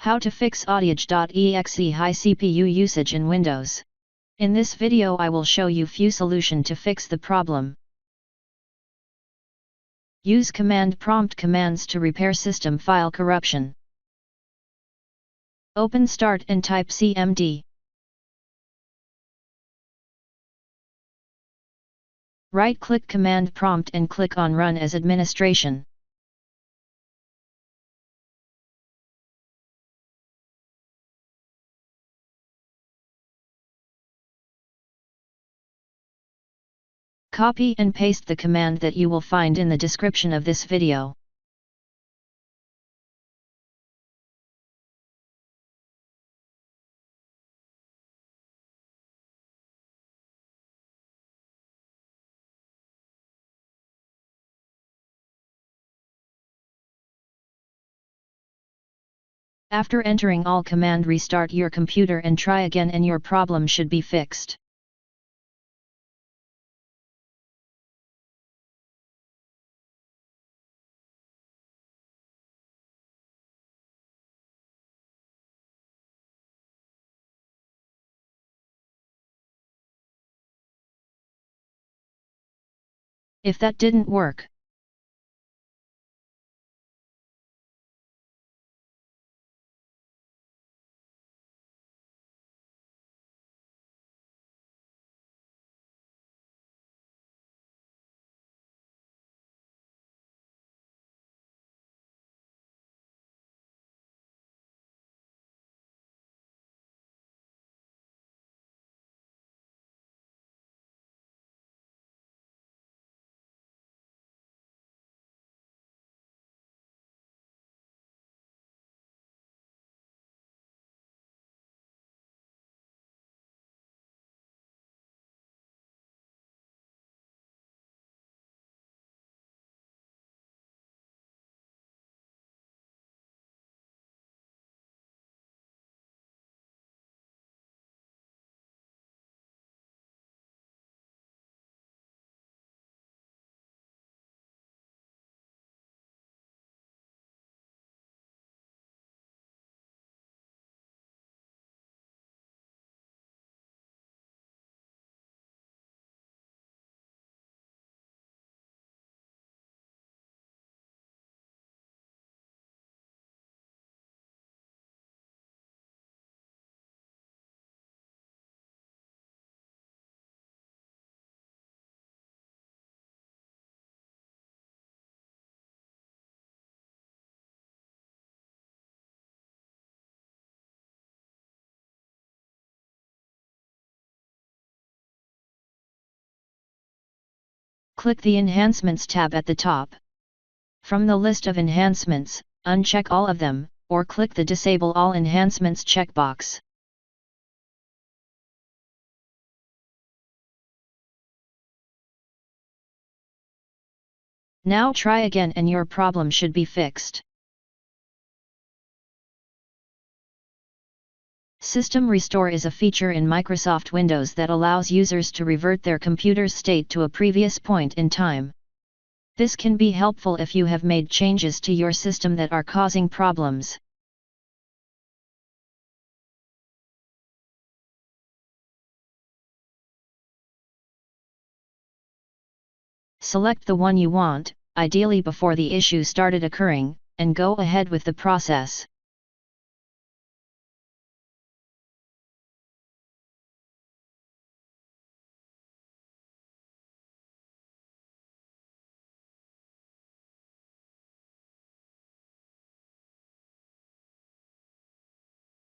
How to fix audiodg.exe high CPU usage in Windows. In this video I will show you few solution to fix the problem. Use command prompt commands to repair system file corruption. Open Start and type cmd. Right-click command prompt and click on Run as administration. Copy and paste the command that you will find in the description of this video. After entering all command, restart your computer and try again and your problem should be fixed. If that didn't work, click the Enhancements tab at the top. From the list of enhancements, uncheck all of them, or click the Disable All Enhancements checkbox. Now try again and your problem should be fixed. System Restore is a feature in Microsoft Windows that allows users to revert their computer's state to a previous point in time. This can be helpful if you have made changes to your system that are causing problems. Select the one you want, ideally before the issue started occurring, and go ahead with the process.